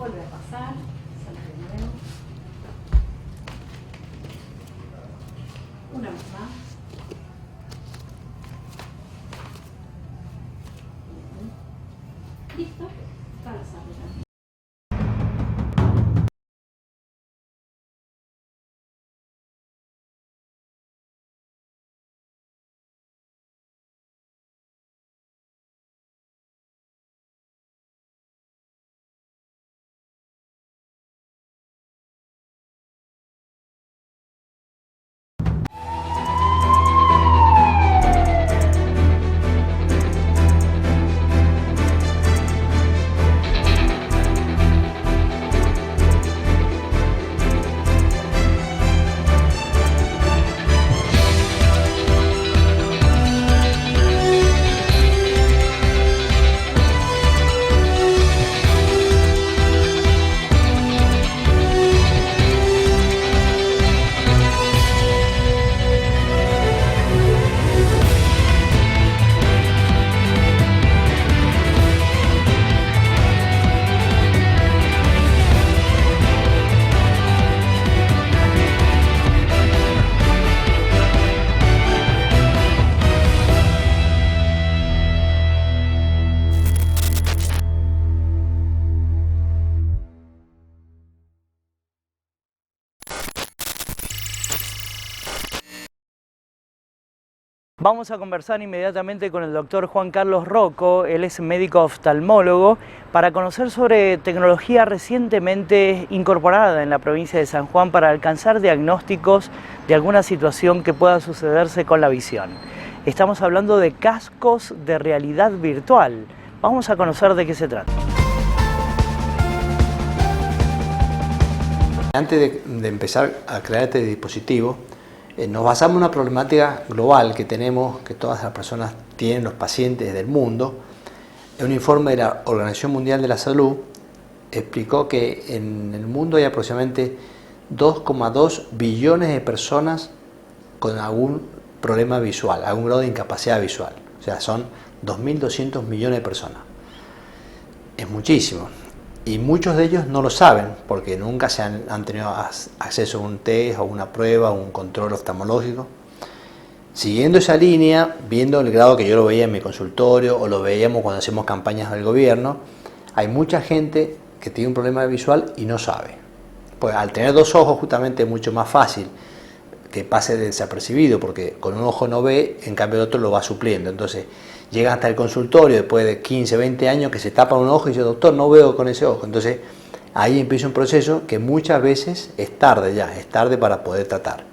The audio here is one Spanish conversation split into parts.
Vuelve a pasar, sale de nuevo. Una vez más. Listo, para salir. Vamos a conversar inmediatamente con el doctor Juan Carlos Rocco, él es médico oftalmólogo, para conocer sobre tecnología recientemente incorporada en la provincia de San Juan para alcanzar diagnósticos de alguna situación que pueda sucederse con la visión. Estamos hablando de cascos de realidad virtual. Vamos a conocer de qué se trata. Antes de empezar a crear este dispositivo, nos basamos en una problemática global que tenemos, que todas las personas tienen, los pacientes del mundo. Un informe de la Organización Mundial de la Salud explicó que en el mundo hay aproximadamente 2,2 billones de personas con algún problema visual, algún grado de incapacidad visual. O sea, son 2.200 millones de personas. Es muchísimo. Y muchos de ellos no lo saben porque nunca han tenido acceso a un test, a una prueba, a un control oftalmológico. Siguiendo esa línea, viendo el grado que yo lo veía en mi consultorio o lo veíamos cuando hacemos campañas del gobierno, hay mucha gente que tiene un problema visual y no sabe. Pues al tener dos ojos justamente es mucho más fácil que pase desapercibido porque con un ojo no ve, en cambio el otro lo va supliendo. Entonces llegan hasta el consultorio después de 15, 20 años que se tapan un ojo y dice, doctor, no veo con ese ojo. Entonces ahí empieza un proceso que muchas veces es tarde ya, es tarde para poder tratar.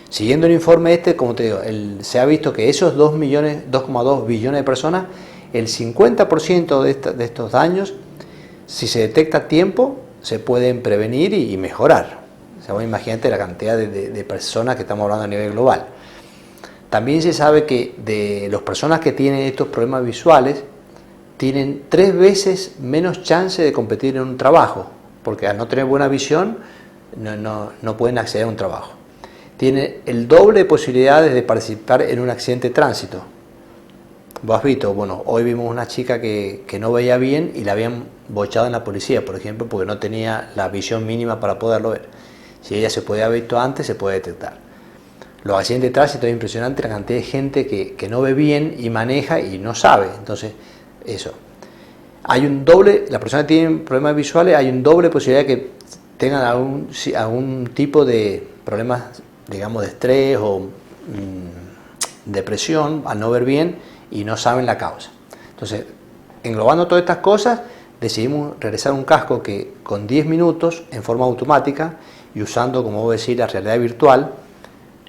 Siguiendo el informe este, como te digo, se ha visto que esos 2,2 billones de personas, el 50% de estos daños, si se detecta a tiempo, se pueden prevenir y mejorar. O sea, imagínate la cantidad de personas que estamos hablando a nivel global. También se sabe que de las personas que tienen estos problemas visuales tienen 3 veces menos chance de competir en un trabajo, porque al no tener buena visión no pueden acceder a un trabajo. Tienen el doble de posibilidades de participar en un accidente de tránsito. Vos has visto, bueno, hoy vimos una chica que no veía bien y la habían bochado en la policía, por ejemplo, porque no tenía la visión mínima para poderlo ver. Si ella se podía haber visto antes, se puede detectar. Los accidentes de tránsito es impresionante la cantidad de gente que no ve bien y maneja y no sabe. Entonces, eso. Hay un doble, las personas que tienen problemas visuales, hay un doble posibilidad de que tengan algún tipo de problemas, digamos, de estrés o depresión al no ver bien y no saben la causa. Entonces, englobando todas estas cosas, decidimos realizar un casco que con 10 minutos en forma automática y usando, como vos decís, la realidad virtual,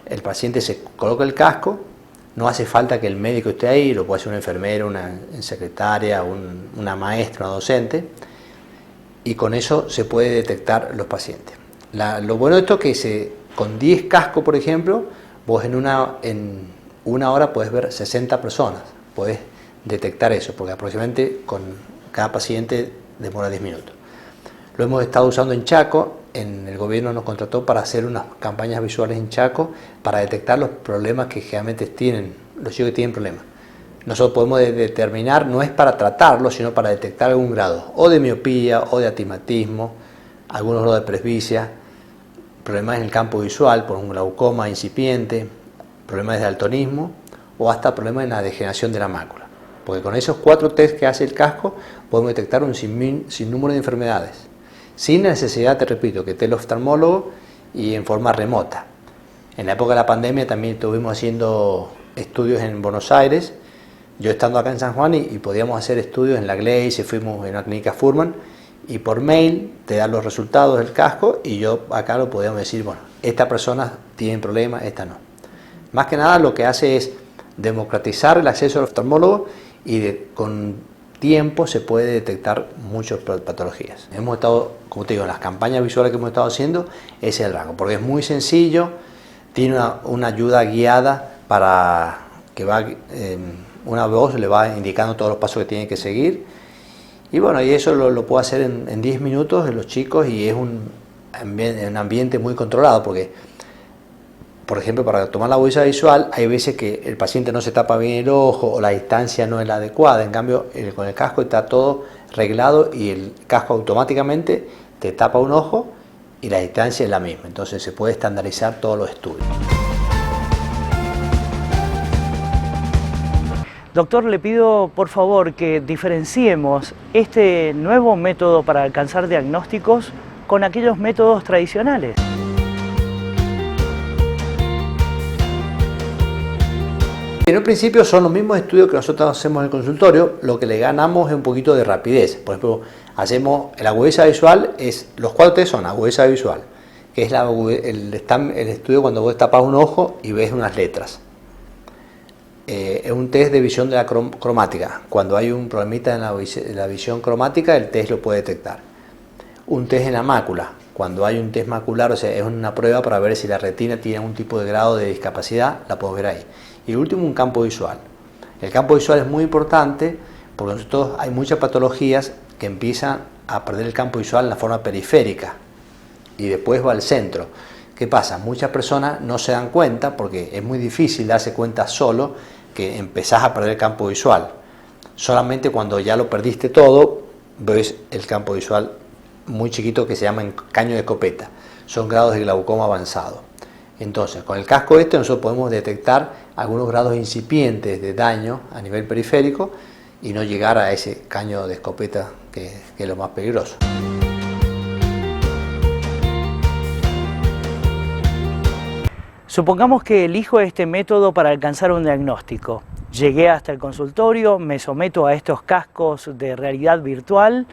el paciente se coloca el casco, no hace falta que el médico esté ahí, lo puede hacer una enfermera, una secretaria, una maestra, una docente, y con eso se puede detectar los pacientes. Lo bueno de esto es que con 10 cascos, por ejemplo, vos en una hora puedes ver 60 personas, puedes detectar eso, porque aproximadamente con cada paciente demora 10 minutos. Lo hemos estado usando en Chaco, el gobierno nos contrató para hacer unas campañas visuales en Chaco para detectar los problemas que generalmente tienen, los chicos que tienen problemas. nosotros podemos determinar, no es para tratarlo, sino para detectar algún grado, o de miopía, o de astigmatismo, algunos grados de presbicia, problemas en el campo visual por un glaucoma incipiente, problemas de daltonismo, o hasta problemas en la degeneración de la mácula. Porque con esos 4 test que hace el casco, podemos detectar un sinnúmero de enfermedades, sin necesidad, te repito, que esté el oftalmólogo y en forma remota. En la época de la pandemia también estuvimos haciendo estudios en Buenos Aires, yo estando acá en San Juan, y podíamos hacer estudios en la Gleice, fuimos en la clínica Furman, y por mail te dan los resultados del casco, y yo acá lo podíamos decir, bueno, esta persona tiene problemas, esta no. Más que nada lo que hace es democratizar el acceso al oftalmólogo, y con tiempo se puede detectar muchas patologías. Hemos estado, como te digo, en las campañas visuales que hemos estado haciendo, ese es el rango, porque es muy sencillo, tiene una ayuda guiada para que una voz le va indicando todos los pasos que tiene que seguir, y bueno, y eso lo puede hacer en 10 minutos de los chicos, y es un ambiente muy controlado, porque por ejemplo, para tomar la huella visual hay veces que el paciente no se tapa bien el ojo o la distancia no es la adecuada. En cambio, con el casco está todo reglado, y el casco automáticamente te tapa un ojo y la distancia es la misma. Entonces se puede estandarizar todos los estudios. Doctor, le pido por favor que diferenciemos este nuevo método para alcanzar diagnósticos con aquellos métodos tradicionales. En un principio son los mismos estudios que nosotros hacemos en el consultorio, lo que le ganamos es un poquito de rapidez. Por ejemplo, hacemos la agudeza visual, los 4 test son agudeza visual, que es el estudio cuando vos tapas un ojo y ves unas letras. Es un test de visión de la cromática. Cuando hay un problemita en la visión cromática, el test lo puede detectar. Un test en la mácula. Cuando hay un test macular, o sea, es una prueba para ver si la retina tiene algún tipo de grado de discapacidad, la podemos ver ahí. Y el último, un campo visual. El campo visual es muy importante porque nosotros hay muchas patologías que empiezan a perder el campo visual en la forma periférica y después va al centro. ¿Qué pasa? Muchas personas no se dan cuenta, porque es muy difícil darse cuenta solo que empezás a perder el campo visual. Solamente cuando ya lo perdiste todo, ves el campo visual muy chiquito, que se llama caño de escopeta. Son grados de glaucoma avanzado. Entonces, con el casco nosotros podemos detectar algunos grados incipientes de daño a nivel periférico y no llegar a ese caño de escopeta que es lo más peligroso. Supongamos que elijo este método para alcanzar un diagnóstico. Llegué hasta el consultorio, me someto a estos cascos de realidad virtual.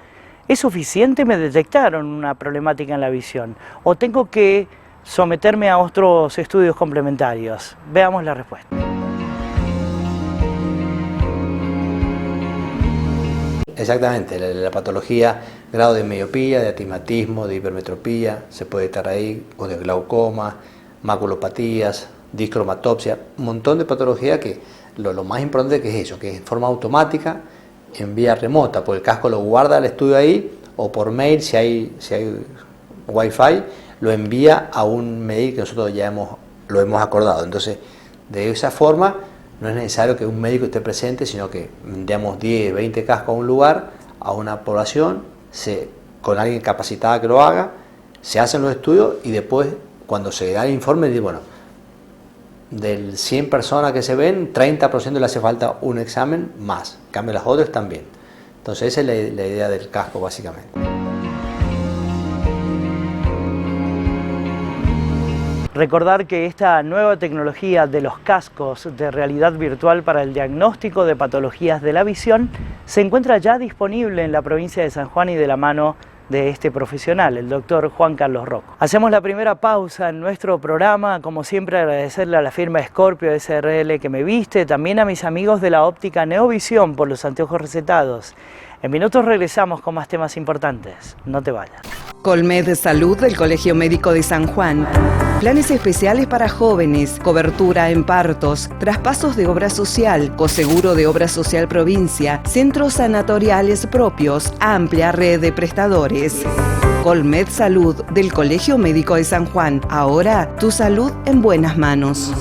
¿Es suficiente? ¿Me detectaron una problemática en la visión? ¿O tengo que someterme a otros estudios complementarios? Veamos la respuesta. Exactamente, la patología, grado de miopía, de astigmatismo, de hipermetropía, se puede estar ahí, o de glaucoma, maculopatías, discromatopsia, un montón de patologías que lo más importante que es eso, que es en forma automática, en vía remota, porque el casco lo guarda el estudio ahí, o por mail, si hay wifi, lo envía a un mail que nosotros ya lo hemos acordado. Entonces, de esa forma, no es necesario que un médico esté presente, sino que enviamos 10, 20 cascos a un lugar, a una población, con alguien capacitado que lo haga, se hacen los estudios y después, cuando se da el informe, dice, bueno, del 100 personas que se ven, 30% le hace falta un examen más, en cambio las otras también. Entonces esa es la idea del casco básicamente. Recordar que esta nueva tecnología de los cascos de realidad virtual para el diagnóstico de patologías de la visión se encuentra ya disponible en la provincia de San Juan y de la mano de este profesional, el doctor Juan Carlos Rocco. Hacemos la primera pausa en nuestro programa, como siempre agradecerle a la firma Scorpio SRL que me viste, también a mis amigos de la óptica Neovisión por los anteojos recetados. En minutos regresamos con más temas importantes, no te vayas. Colmed Salud del Colegio Médico de San Juan. Planes especiales para jóvenes, cobertura en partos, traspasos de obra social, coseguro de obra social provincia, centros sanatoriales propios, amplia red de prestadores. Colmed Salud del Colegio Médico de San Juan. Ahora tu salud en buenas manos.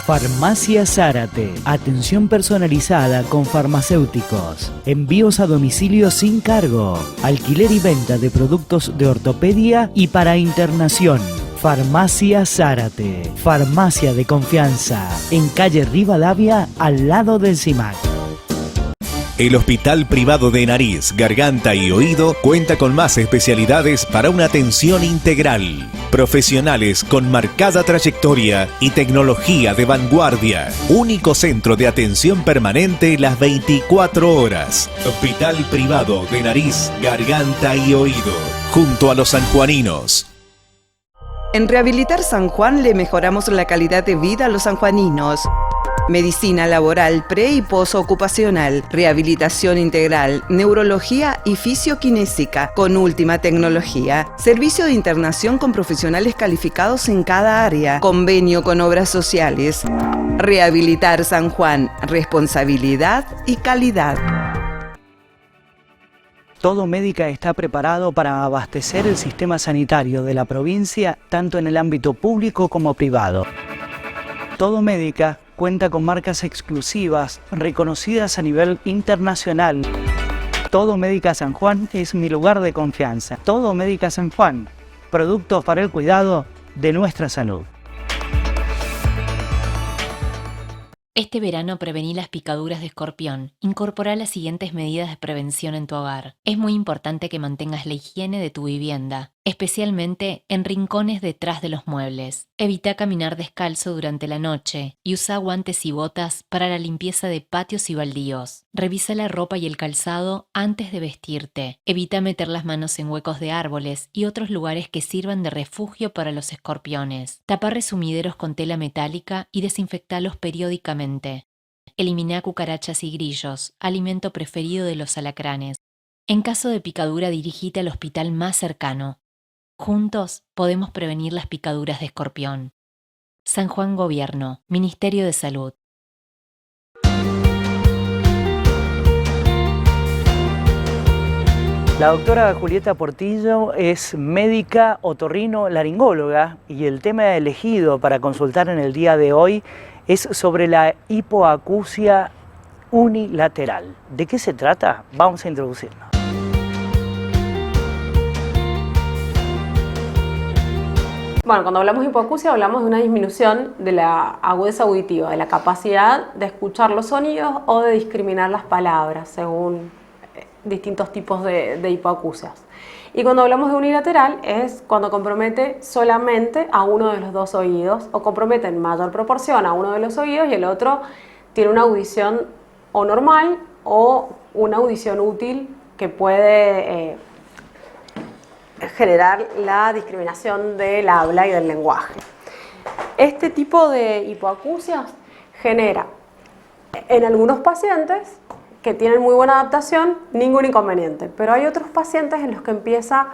Farmacia Zárate. Atención personalizada con farmacéuticos. Envíos a domicilio sin cargo. Alquiler y venta de productos de ortopedia y para internación. Farmacia Zárate. Farmacia de confianza. En calle Rivadavia, al lado del CIMAC. El Hospital Privado de Nariz, Garganta y Oído cuenta con más especialidades para una atención integral. Profesionales con marcada trayectoria y tecnología de vanguardia. Único centro de atención permanente las 24 horas. Hospital Privado de Nariz, Garganta y Oído. Junto a los sanjuaninos. En Rehabilitar San Juan le mejoramos la calidad de vida a los sanjuaninos. Medicina laboral pre- y posocupacional, rehabilitación integral, neurología y fisioquinésica con última tecnología, servicio de internación con profesionales calificados en cada área, convenio con obras sociales. Rehabilitar San Juan, responsabilidad y calidad. Todo Médica está preparado para abastecer el sistema sanitario de la provincia, tanto en el ámbito público como privado. Todo Médica cuenta con marcas exclusivas, reconocidas a nivel internacional. Todo Médica San Juan es mi lugar de confianza. Todo Médica San Juan, productos para el cuidado de nuestra salud. Este verano prevení las picaduras de escorpión. Incorpora las siguientes medidas de prevención en tu hogar. Es muy importante que mantengas la higiene de tu vivienda, especialmente en rincones detrás de los muebles. Evita caminar descalzo durante la noche y usa guantes y botas para la limpieza de patios y baldíos. Revisa la ropa y el calzado antes de vestirte. Evita meter las manos en huecos de árboles y otros lugares que sirvan de refugio para los escorpiones. Tapa resumideros con tela metálica y desinfectalos periódicamente. Elimina cucarachas y grillos, alimento preferido de los alacranes. En caso de picadura, dirígete al hospital más cercano. Juntos podemos prevenir las picaduras de escorpión. San Juan Gobierno, Ministerio de Salud. La doctora Julieta Portillo es médica otorrino-laringóloga y el tema elegido para consultar en el día de hoy es sobre la hipoacusia unilateral. ¿De qué se trata? Vamos a introducirnos. Bueno, cuando hablamos de hipoacusia hablamos de una disminución de la agudeza auditiva, de la capacidad de escuchar los sonidos o de discriminar las palabras según distintos tipos de hipoacusias. Y cuando hablamos de unilateral es cuando compromete solamente a uno de los dos oídos o compromete en mayor proporción a uno de los oídos y el otro tiene una audición o normal o una audición útil que puede generar la discriminación del habla y del lenguaje. Este tipo de hipoacusias genera en algunos pacientes que tienen muy buena adaptación, ningún inconveniente, pero hay otros pacientes en los que empieza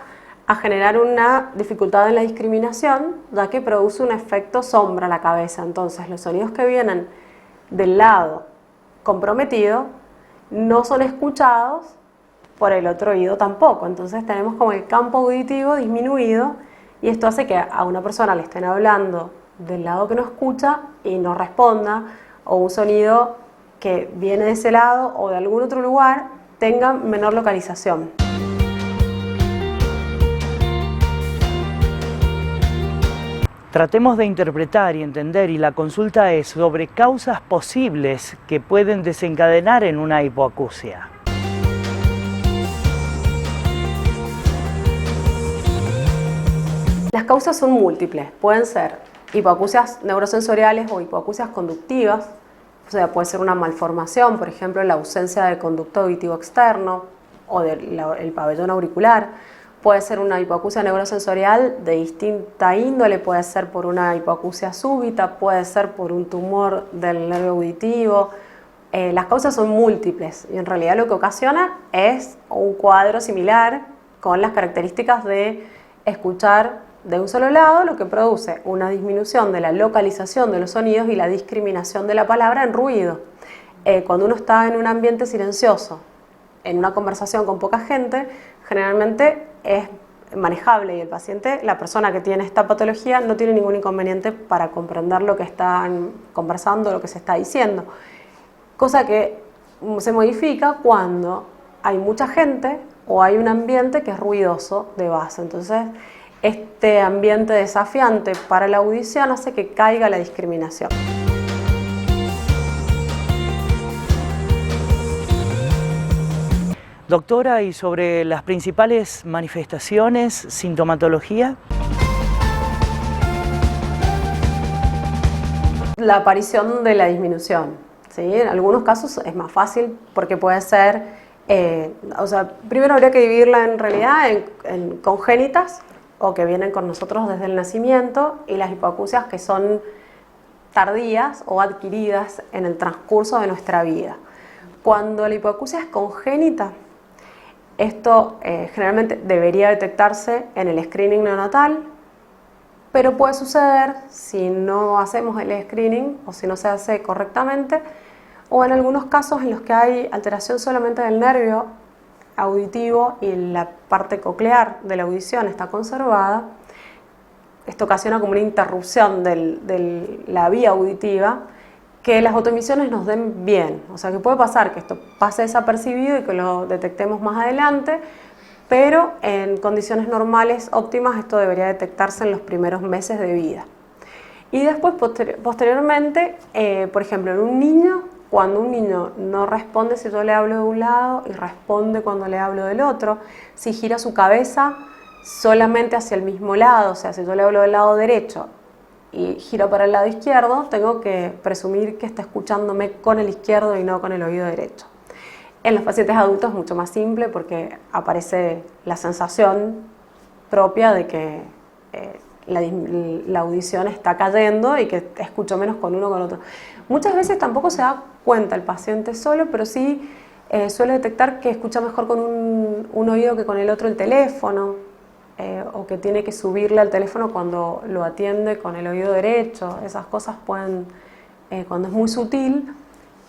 a generar una dificultad en la discriminación, ya que produce un efecto sombra a la cabeza. Entonces los sonidos que vienen del lado comprometido no son escuchados por el otro oído tampoco, entonces tenemos como el campo auditivo disminuido y esto hace que a una persona le estén hablando del lado que no escucha y no responda, o un sonido que viene de ese lado o de algún otro lugar tenga menor localización. Tratemos de interpretar y entender, y la consulta es sobre causas posibles que pueden desencadenar en una hipoacusia. Las causas son múltiples, pueden ser hipoacusias neurosensoriales o hipoacusias conductivas, o sea, puede ser una malformación, por ejemplo, la ausencia de conducto auditivo externo o del pabellón auricular. Puede ser una hipoacusia neurosensorial de distinta índole, puede ser por una hipoacusia súbita, puede ser por un tumor del nervio auditivo. Las causas son múltiples y en realidad lo que ocasiona es un cuadro similar con las características de escuchar de un solo lado, lo que produce una disminución de la localización de los sonidos y la discriminación de la palabra en ruido. Cuando uno está en un ambiente silencioso, en una conversación con poca gente, generalmente es manejable y el paciente, la persona que tiene esta patología, no tiene ningún inconveniente para comprender lo que están conversando, lo que se está diciendo. Cosa que se modifica cuando hay mucha gente o hay un ambiente que es ruidoso de base. Entonces, este ambiente desafiante para la audición hace que caiga la discriminación. Doctora, ¿y sobre las principales manifestaciones, sintomatología? La aparición de la disminución, ¿sí? En algunos casos es más fácil porque puede ser, primero habría que dividirla en realidad en congénitas o que vienen con nosotros desde el nacimiento, y las hipoacusias que son tardías o adquiridas en el transcurso de nuestra vida. Cuando la hipoacusia es congénita, esto generalmente debería detectarse en el screening neonatal, pero puede suceder si no hacemos el screening o si no se hace correctamente, o en algunos casos en los que hay alteración solamente del nervio auditivo y la parte coclear de la audición está conservada. Esto ocasiona como una interrupción de la vía auditiva, que las autoemisiones nos den bien. O sea que puede pasar que esto pase desapercibido y que lo detectemos más adelante, pero en condiciones normales óptimas esto debería detectarse en los primeros meses de vida. Y después, posteriormente, por ejemplo, en un niño, cuando un niño no responde si yo le hablo de un lado y responde cuando le hablo del otro, si gira su cabeza solamente hacia el mismo lado, o sea, si yo le hablo del lado derecho y giro para el lado izquierdo, tengo que presumir que está escuchándome con el izquierdo y no con el oído derecho. En los pacientes adultos es mucho más simple porque aparece la sensación propia de que la audición está cayendo y que escucho menos con uno o con otro. Muchas veces tampoco se da cuenta el paciente solo, pero sí suele detectar que escucha mejor con un oído que con el otro el teléfono, o que tiene que subirle al teléfono cuando lo atiende con el oído derecho. Esas cosas pueden, cuando es muy sutil,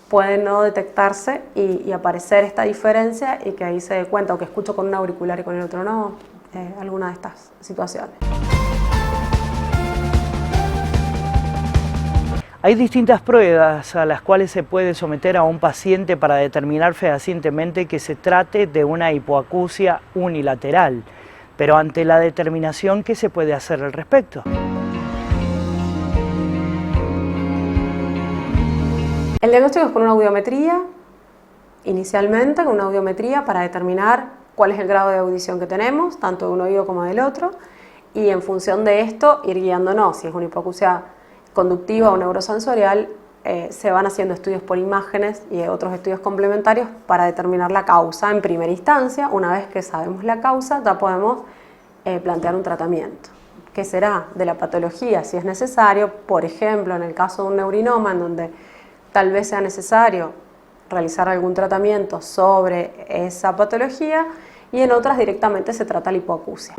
pueden no detectarse y aparecer esta diferencia y que ahí se dé cuenta, o que escucho con un auricular y con el otro no, alguna de estas situaciones. Hay distintas pruebas a las cuales se puede someter a un paciente para determinar fehacientemente que se trate de una hipoacusia unilateral. Pero ante la determinación, ¿qué se puede hacer al respecto? El diagnóstico es con una audiometría, inicialmente con una audiometría para determinar cuál es el grado de audición que tenemos, tanto de un oído como del otro, y en función de esto ir guiándonos. Si es una hipoacusia conductiva o neurosensorial, se van haciendo estudios por imágenes y otros estudios complementarios para determinar la causa en primera instancia. Una vez que sabemos la causa, ya podemos plantear un tratamiento. ¿Qué será de la patología? Si es necesario, por ejemplo, en el caso de un neurinoma, en donde tal vez sea necesario realizar algún tratamiento sobre esa patología, y en otras directamente se trata la hipoacusia.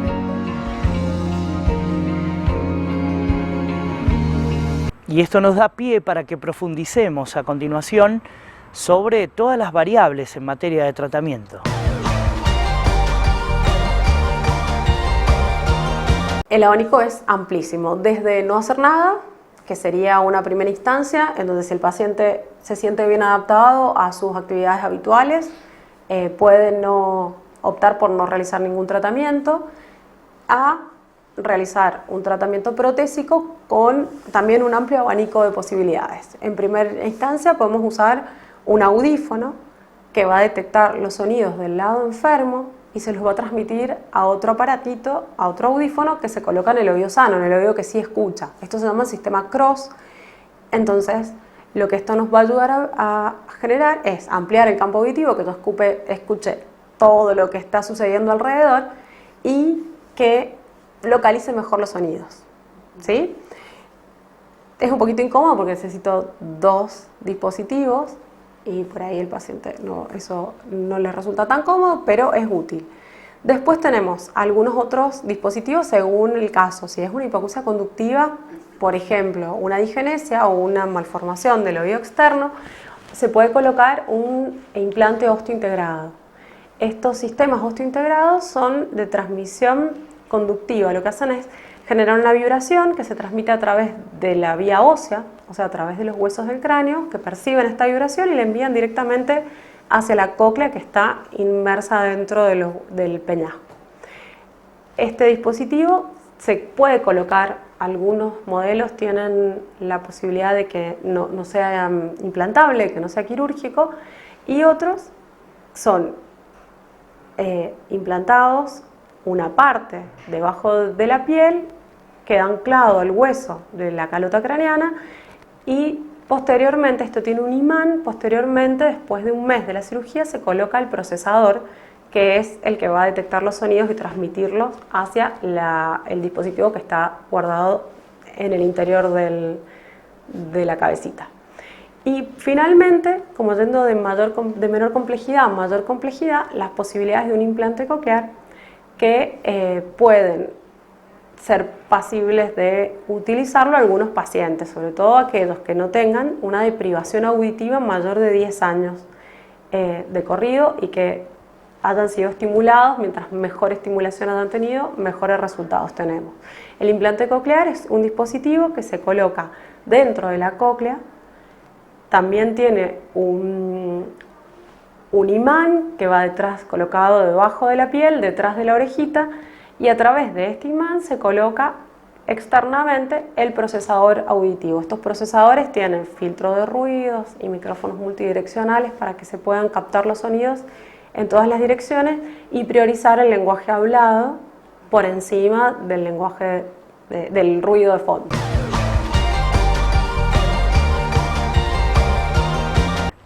Y esto nos da pie para que profundicemos a continuación sobre todas las variables en materia de tratamiento. El abanico es amplísimo, desde no hacer nada, que sería una primera instancia, en donde si el paciente se siente bien adaptado a sus actividades habituales, puede optar por no realizar ningún tratamiento, a realizar un tratamiento protésico con también un amplio abanico de posibilidades. En primera instancia podemos usar un audífono que va a detectar los sonidos del lado enfermo y se los va a transmitir a otro aparatito, a otro audífono que se coloca en el oído sano, en el oído que sí escucha. Esto se llama sistema Cross. Entonces, lo que esto nos va a ayudar a generar es ampliar el campo auditivo, que yo escuche todo lo que está sucediendo alrededor y que localice mejor los sonidos, ¿sí? Es un poquito incómodo porque necesito dos dispositivos y por ahí el paciente eso no le resulta tan cómodo, pero es útil. Después tenemos algunos otros dispositivos según el caso. Si es una hipoacusia conductiva, por ejemplo, una digenesia o una malformación del oído externo, se puede colocar un implante óseo integrado. Estos sistemas osteointegrados son de transmisión conductiva. Lo que hacen es generar una vibración que se transmite a través de la vía ósea, o sea, a través de los huesos del cráneo, que perciben esta vibración y la envían directamente hacia la cóclea que está inmersa dentro del peñasco. Este dispositivo se puede colocar, algunos modelos tienen la posibilidad de que no sea implantable, que no sea quirúrgico, y otros son implantados una parte debajo de la piel, queda anclado al hueso de la calota craneana y posteriormente, esto tiene un imán, posteriormente, después de un mes de la cirugía, se coloca el procesador, que es el que va a detectar los sonidos y transmitirlos hacia el dispositivo que está guardado en el interior de la cabecita. Y finalmente, como yendo de menor complejidad a mayor complejidad, las posibilidades de un implante coclear que pueden ser pasibles de utilizarlo algunos pacientes, sobre todo aquellos que no tengan una deprivación auditiva mayor de 10 años de corrido y que hayan sido estimulados. Mientras mejor estimulación hayan tenido, mejores resultados tenemos. El implante coclear es un dispositivo que se coloca dentro de la cóclea. También tiene un imán que va detrás, colocado debajo de la piel, detrás de la orejita, y a través de este imán se coloca externamente el procesador auditivo. Estos procesadores tienen filtro de ruidos y micrófonos multidireccionales para que se puedan captar los sonidos en todas las direcciones y priorizar el lenguaje hablado por encima del lenguaje del ruido de fondo.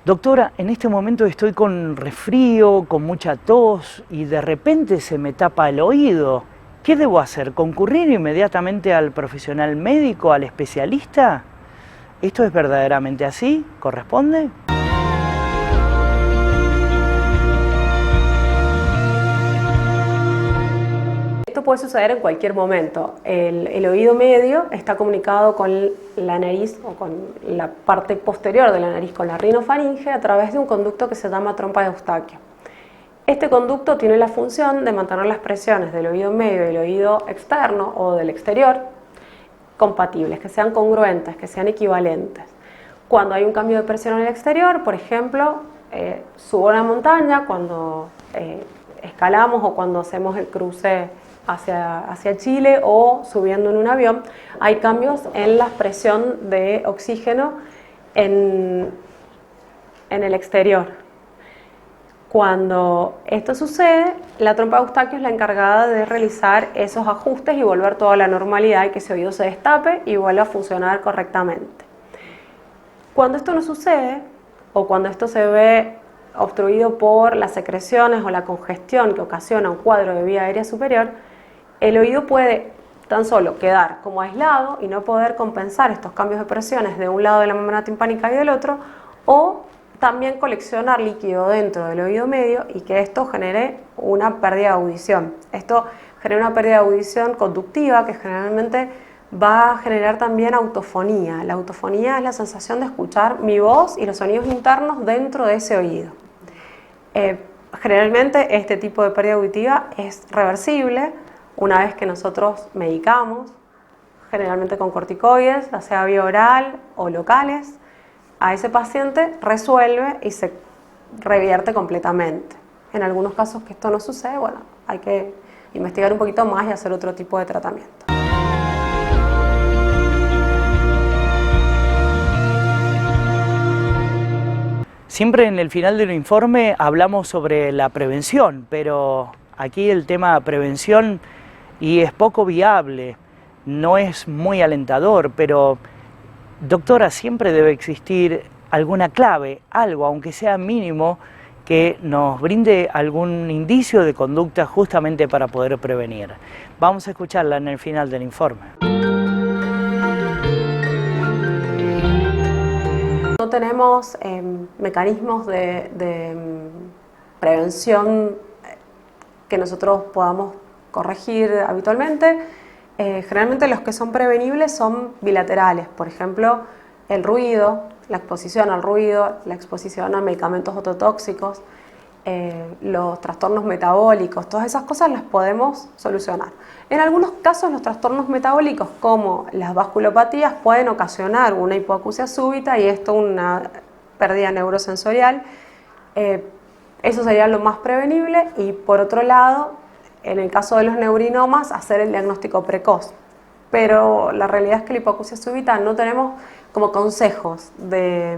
Doctora, en este momento estoy con resfrío, con mucha tos y de repente se me tapa el oído. ¿Qué debo hacer? ¿Concurrir inmediatamente al profesional médico, al especialista? ¿Esto es verdaderamente así? ¿Corresponde? Esto puede suceder en cualquier momento. El oído medio está comunicado con la nariz o con la parte posterior de la nariz, con la rinofaringe, a través de un conducto que se llama trompa de Eustaquio. Este conducto tiene la función de mantener las presiones del oído medio y del oído externo o del exterior compatibles, que sean congruentes, que sean equivalentes. Cuando hay un cambio de presión en el exterior, por ejemplo, subo a una montaña, cuando escalamos o cuando hacemos el cruce hacia Chile o subiendo en un avión, hay cambios en la presión de oxígeno en el exterior. Cuando esto sucede, la trompa de Eustaquio es la encargada de realizar esos ajustes y volver toda a la normalidad y que ese oído se destape y vuelva a funcionar correctamente. Cuando esto no sucede, o cuando esto se ve obstruido por las secreciones o la congestión que ocasiona un cuadro de vía aérea superior, el oído puede tan solo quedar como aislado y no poder compensar estos cambios de presiones de un lado de la membrana timpánica y del otro, o también coleccionar líquido dentro del oído medio y que esto genere una pérdida de audición. Esto genera una pérdida de audición conductiva que generalmente va a generar también autofonía. La autofonía es la sensación de escuchar mi voz y los sonidos internos dentro de ese oído. Generalmente este tipo de pérdida auditiva es reversible una vez que nosotros medicamos, generalmente con corticoides, ya sea vía oral o locales. A ese paciente resuelve y se revierte completamente. En algunos casos que esto no sucede, bueno, hay que investigar un poquito más y hacer otro tipo de tratamiento. Siempre en el final del informe hablamos sobre la prevención, pero aquí el tema prevención y es poco viable, no es muy alentador, pero doctora, siempre debe existir alguna clave, algo, aunque sea mínimo, que nos brinde algún indicio de conducta justamente para poder prevenir. Vamos a escucharla en el final del informe. No tenemos mecanismos de prevención que nosotros podamos corregir habitualmente. Generalmente los que son prevenibles son bilaterales, por ejemplo, el ruido, la exposición al ruido, la exposición a medicamentos ototóxicos los trastornos metabólicos, todas esas cosas las podemos solucionar. En algunos casos los trastornos metabólicos como las vasculopatías pueden ocasionar una hipoacusia súbita y esto una pérdida neurosensorial. Eso sería lo más prevenible y por otro lado, en el caso de los neurinomas, hacer el diagnóstico precoz. Pero la realidad es que la hipoacusia súbita no tenemos como consejos de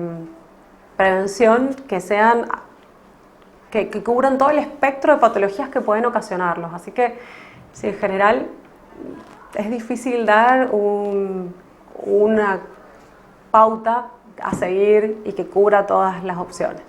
prevención que sean que cubran todo el espectro de patologías que pueden ocasionarlos. Así que, sí, en general, es difícil dar una pauta a seguir y que cubra todas las opciones.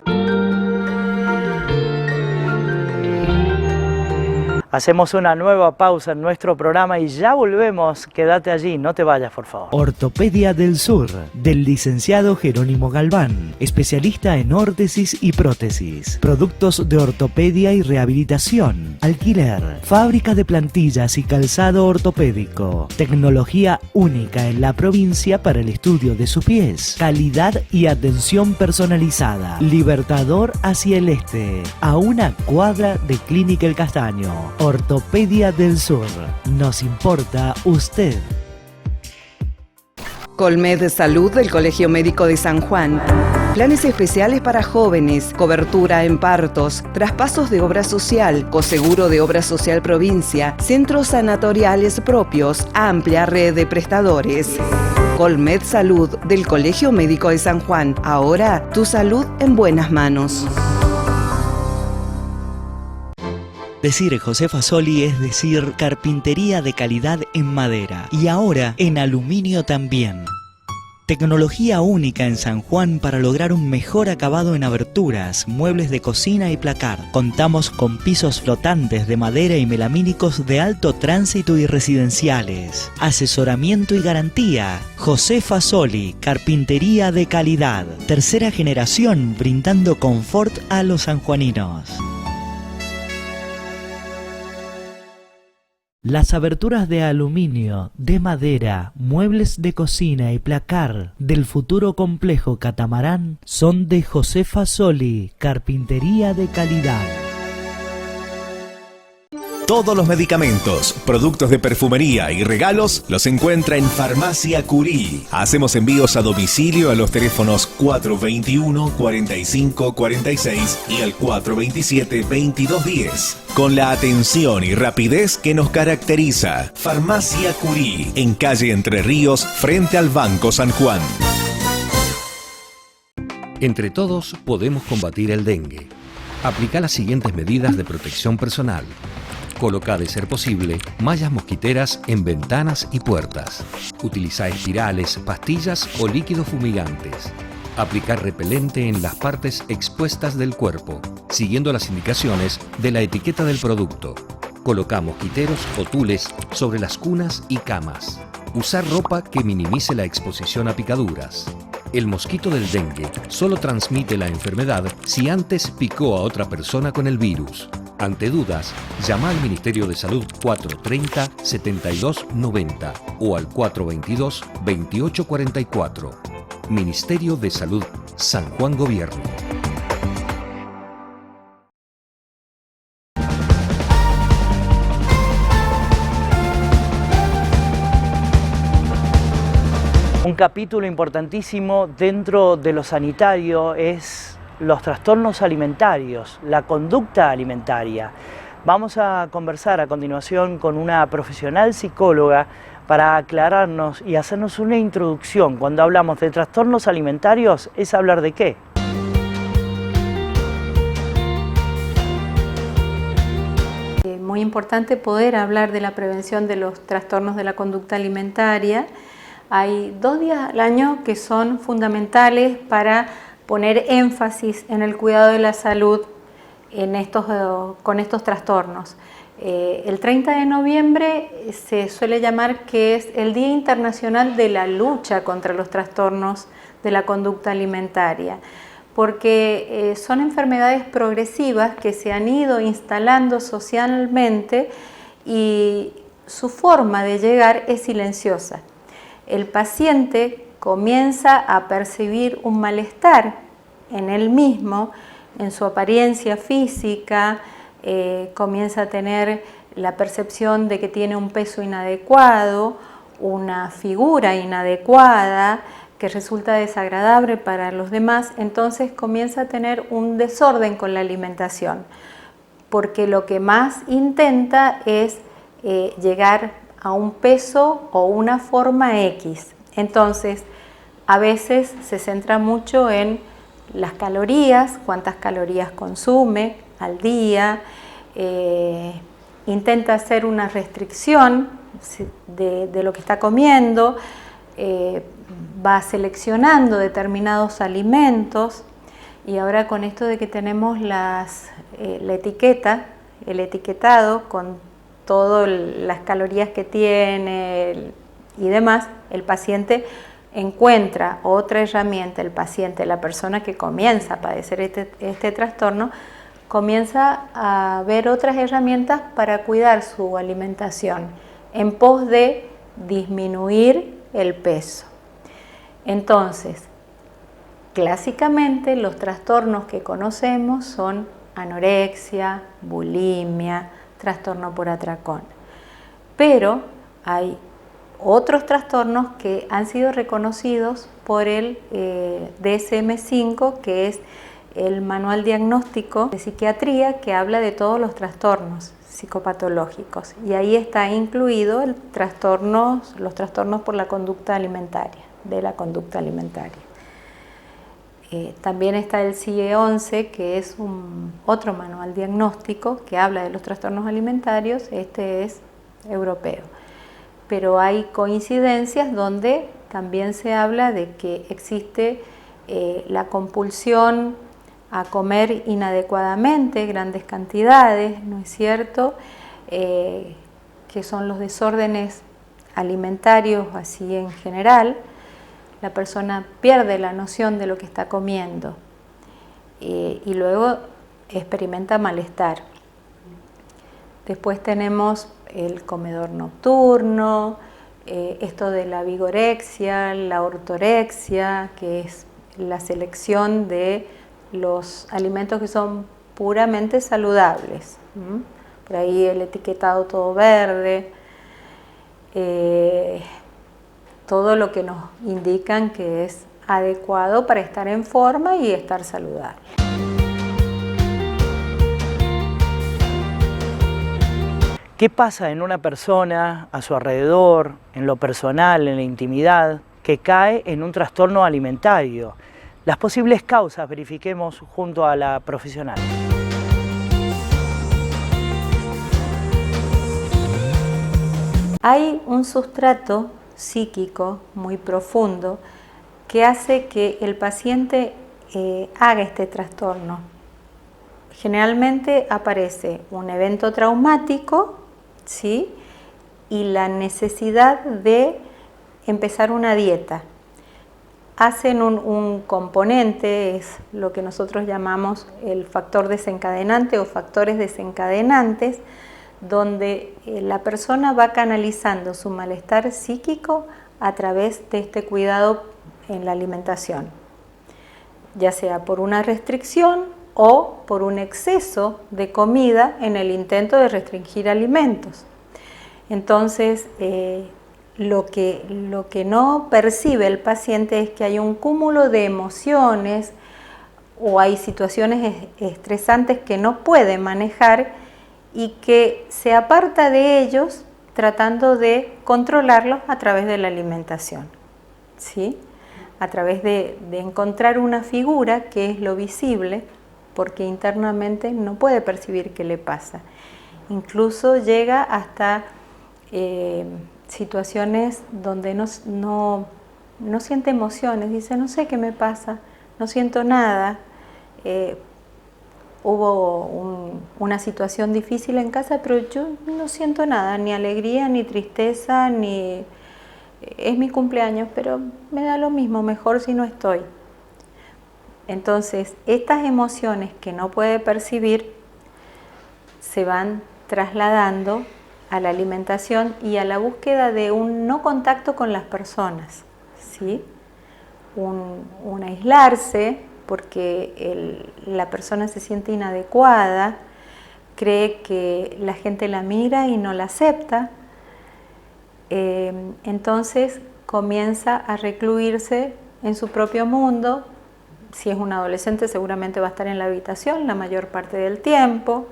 Hacemos una nueva pausa en nuestro programa y ya volvemos. Quédate allí, no te vayas, por favor. Ortopedia del Sur, del licenciado Jerónimo Galván, especialista en órtesis y prótesis, productos de ortopedia y rehabilitación, alquiler, fábrica de plantillas y calzado ortopédico, tecnología única en la provincia para el estudio de sus pies, calidad y atención personalizada. Libertador hacia el este, a una cuadra de Clínica El Castaño. Ortopedia del Sur. Nos importa usted. Colmed Salud del Colegio Médico de San Juan. Planes especiales para jóvenes, cobertura en partos, traspasos de obra social, coseguro de obra social provincia, centros sanatoriales propios, amplia red de prestadores. Colmed Salud del Colegio Médico de San Juan. Ahora tu salud en buenas manos. Decir José Fasoli es decir carpintería de calidad en madera y ahora en aluminio también. Tecnología única en San Juan para lograr un mejor acabado en aberturas, muebles de cocina y placar. Contamos con pisos flotantes de madera y melamínicos de alto tránsito y residenciales. Asesoramiento y garantía. José Fasoli, carpintería de calidad. Tercera generación brindando confort a los sanjuaninos. Las aberturas de aluminio, de madera, muebles de cocina y placar del futuro complejo Catamarán son de José Fasoli, carpintería de calidad. Todos los medicamentos, productos de perfumería y regalos los encuentra en Farmacia Curí. Hacemos envíos a domicilio a los teléfonos 421-4546 y al 427-2210. Con la atención y rapidez que nos caracteriza. Farmacia Curí, en calle Entre Ríos, frente al Banco San Juan. Entre todos podemos combatir el dengue. Aplica las siguientes medidas de protección personal. Coloca, de ser posible, mallas mosquiteras en ventanas y puertas. Utiliza espirales, pastillas o líquidos fumigantes. Aplicar repelente en las partes expuestas del cuerpo, siguiendo las indicaciones de la etiqueta del producto. Coloca mosquiteros o tules sobre las cunas y camas. Usar ropa que minimice la exposición a picaduras. El mosquito del dengue solo transmite la enfermedad si antes picó a otra persona con el virus. Ante dudas, llama al Ministerio de Salud 430-7290 o al 422-2844. Ministerio de Salud, San Juan Gobierno. Un capítulo importantísimo dentro de lo sanitario es los trastornos alimentarios, la conducta alimentaria. Vamos a conversar a continuación con una profesional psicóloga para aclararnos y hacernos una introducción. Cuando hablamos de trastornos alimentarios, ¿es hablar de qué? Muy importante poder hablar de la prevención de los trastornos de la conducta alimentaria. Hay 2 días al año que son fundamentales para poner énfasis en el cuidado de la salud con estos trastornos. El 30 de noviembre se suele llamar que es el Día Internacional de la Lucha contra los Trastornos de la Conducta Alimentaria, porque son enfermedades progresivas que se han ido instalando socialmente y su forma de llegar es silenciosa. El paciente comienza a percibir un malestar en él mismo, en su apariencia física, comienza a tener la percepción de que tiene un peso inadecuado, una figura inadecuada, que resulta desagradable para los demás, entonces comienza a tener un desorden con la alimentación, porque lo que más intenta es llegar a un peso o una forma X. Entonces, a veces se centra mucho en las calorías, cuántas calorías consume al día, intenta hacer una restricción de lo que está comiendo, va seleccionando determinados alimentos, y ahora con esto de que tenemos la etiqueta, el etiquetado con todas las calorías que tiene y demás, el paciente encuentra otra herramienta, la persona que comienza a padecer este trastorno, comienza a ver otras herramientas para cuidar su alimentación en pos de disminuir el peso. Entonces, clásicamente los trastornos que conocemos son anorexia, bulimia, trastorno por atracón. Pero hay otros trastornos que han sido reconocidos por el DSM-5, que es el manual diagnóstico de psiquiatría que habla de todos los trastornos psicopatológicos, y ahí está incluido los trastornos por la conducta alimentaria, de la conducta alimentaria. También está el CIE-11, que es otro manual diagnóstico que habla de los trastornos alimentarios, este es europeo. Pero hay coincidencias donde también se habla de que existe la compulsión a comer inadecuadamente, grandes cantidades, ¿no es cierto? Que son los desórdenes alimentarios así en general. La persona pierde la noción de lo que está comiendo y luego experimenta malestar. Después tenemos el comedor nocturno, esto de la vigorexia, la ortorexia, que es la selección de los alimentos que son puramente saludables. Por ahí el etiquetado todo verde, todo lo que nos indican que es adecuado para estar en forma y estar saludable. ¿Qué pasa en una persona, a su alrededor, en lo personal, en la intimidad, que cae en un trastorno alimentario? Las posibles causas verifiquemos junto a la profesional. Hay un sustrato psíquico muy profundo que hace que el paciente haga este trastorno. Generalmente aparece un evento traumático, ¿sí? Y la necesidad de empezar una dieta. Hacen un componente, es lo que nosotros llamamos el factor desencadenante o factores desencadenantes, donde la persona va canalizando su malestar psíquico a través de este cuidado en la alimentación, ya sea por una restricción o por un exceso de comida en el intento de restringir alimentos. Entonces, lo que no percibe el paciente es que hay un cúmulo de emociones o hay situaciones estresantes que no puede manejar y que se aparta de ellos tratando de controlarlos a través de la alimentación, ¿sí? A través de encontrar una figura que es lo visible, porque internamente no puede percibir qué le pasa. Incluso llega hasta situaciones donde no siente emociones, dice, no sé qué me pasa, no siento nada. Hubo una situación difícil en casa, pero yo no siento nada, ni alegría, ni tristeza, ni es mi cumpleaños, pero me da lo mismo, mejor si no estoy. Entonces, estas emociones que no puede percibir se van trasladando a la alimentación y a la búsqueda de un no contacto con las personas, ¿sí? Un aislarse, porque la persona se siente inadecuada, cree que la gente la mira y no la acepta, entonces comienza a recluirse en su propio mundo. Si es un adolescente, seguramente va a estar en la habitación la mayor parte del tiempo,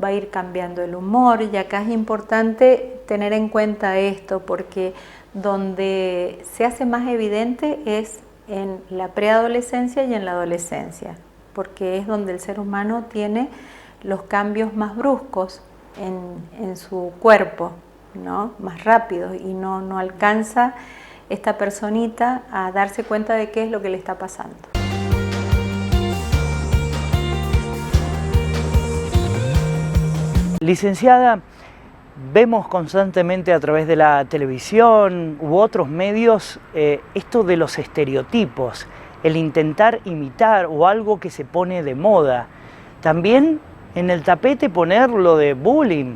va a ir cambiando el humor, y acá es importante tener en cuenta esto, porque donde se hace más evidente es en la preadolescencia y en la adolescencia, porque es donde el ser humano tiene los cambios más bruscos en su cuerpo, ¿no? Más rápidos, y no alcanza esta personita a darse cuenta de qué es lo que le está pasando. Licenciada, vemos constantemente a través de la televisión u otros medios esto de los estereotipos, el intentar imitar o algo que se pone de moda. También en el tapete poner lo de bullying,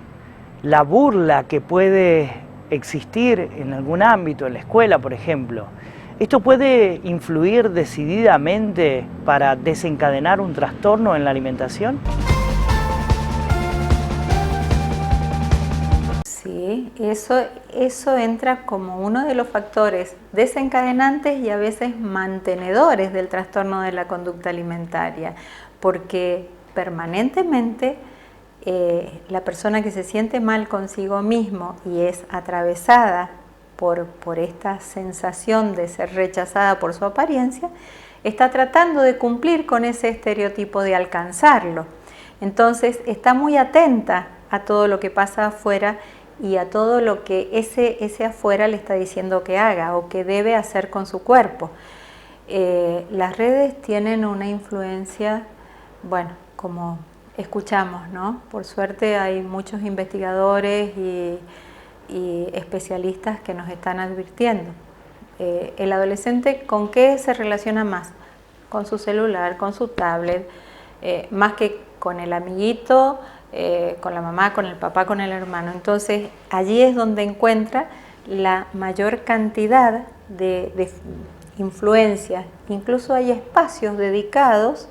la burla que puede existir en algún ámbito, en la escuela, por ejemplo. ¿Esto puede influir decididamente para desencadenar un trastorno en la alimentación? Sí, eso entra como uno de los factores desencadenantes y a veces mantenedores del trastorno de la conducta alimentaria, porque permanentemente la persona que se siente mal consigo mismo y es atravesada por esta sensación de ser rechazada por su apariencia, está tratando de cumplir con ese estereotipo, de alcanzarlo. Entonces está muy atenta a todo lo que pasa afuera y a todo lo que ese afuera le está diciendo que haga o que debe hacer con su cuerpo. Las redes tienen una influencia, bueno, como escuchamos, ¿no? Por suerte hay muchos investigadores y especialistas que nos están advirtiendo. El adolescente, ¿con qué se relaciona más? Con su celular, con su tablet, más que con el amiguito, con la mamá, con el papá, con el hermano. Entonces allí es donde encuentra la mayor cantidad de influencias. Incluso hay espacios dedicados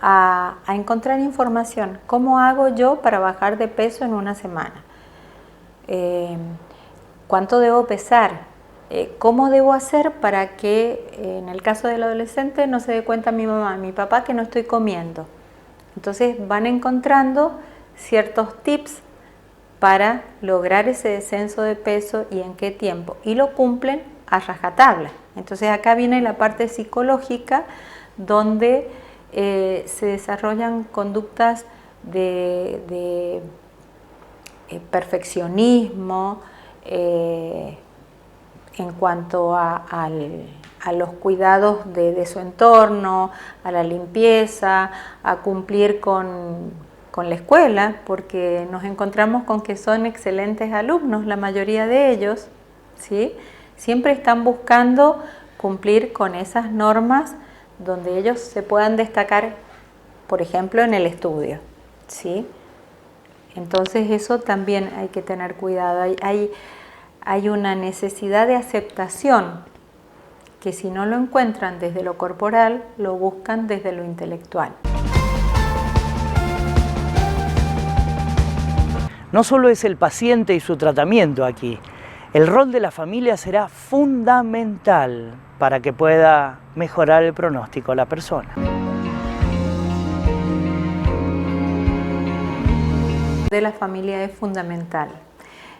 a encontrar información. ¿Cómo hago yo para bajar de peso en una semana? ¿Cuánto debo pesar? ¿Cómo debo hacer para que, en el caso del adolescente, no se dé cuenta mi mamá, mi papá, que no estoy comiendo? Entonces van encontrando ciertos tips para lograr ese descenso de peso y en qué tiempo, y lo cumplen a rajatabla. Entonces acá viene la parte psicológica, donde se desarrollan conductas de perfeccionismo en cuanto a los cuidados de su entorno, a la limpieza, a cumplir con la escuela, porque nos encontramos con que son excelentes alumnos, la mayoría de ellos, ¿sí? Siempre están buscando cumplir con esas normas donde ellos se puedan destacar, por ejemplo, en el estudio, ¿sí? Entonces eso también hay que tener cuidado. Hay una necesidad de aceptación que, si no lo encuentran desde lo corporal, lo buscan desde lo intelectual. No solo es el paciente y su tratamiento aquí, el rol de la familia será fundamental para que pueda mejorar el pronóstico de la persona. De la familia es fundamental.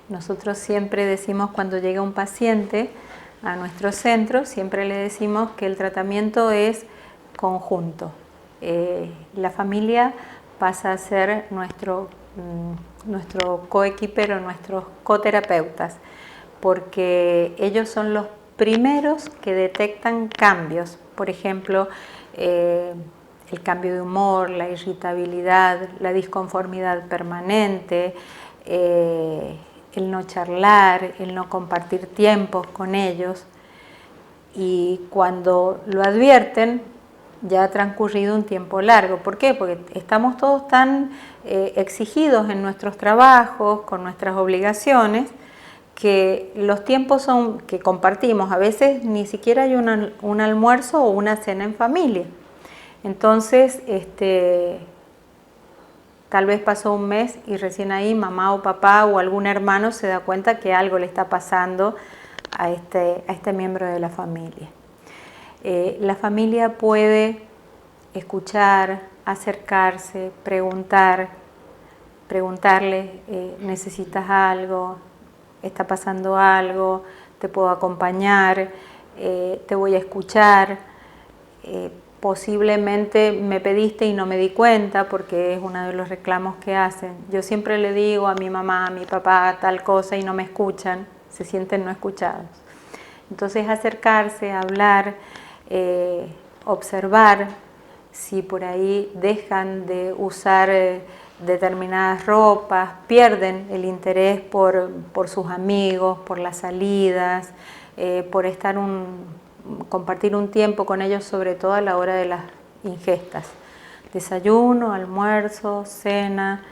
Nosotros siempre decimos, cuando llega un paciente a nuestro centro, siempre le decimos que el tratamiento es conjunto. La familia pasa a ser nuestro coequipero, nuestros coterapeutas, porque ellos son los primeros que detectan cambios. Por ejemplo, el cambio de humor, la irritabilidad, la disconformidad permanente, el no charlar, el no compartir tiempos con ellos. Y cuando lo advierten, ya ha transcurrido un tiempo largo. ¿Por qué? Porque estamos todos tan exigidos en nuestros trabajos, con nuestras obligaciones, que los tiempos que compartimos, a veces ni siquiera hay un almuerzo o una cena en familia. Entonces, tal vez pasó un mes y recién ahí mamá o papá o algún hermano se da cuenta que algo le está pasando a este miembro de la familia. La familia puede escuchar, acercarse, preguntarle, ¿necesitas algo? ¿Está pasando algo? ¿Te puedo acompañar? ¿Te voy a escuchar? Posiblemente me pediste y no me di cuenta, porque es uno de los reclamos que hacen. Yo siempre le digo a mi mamá, a mi papá, tal cosa y no me escuchan, se sienten no escuchados. Entonces acercarse, hablar, observar si por ahí dejan de usar determinadas ropas, pierden el interés por sus amigos, por las salidas, por compartir un tiempo con ellos, sobre todo a la hora de las ingestas. Desayuno, almuerzo, cena.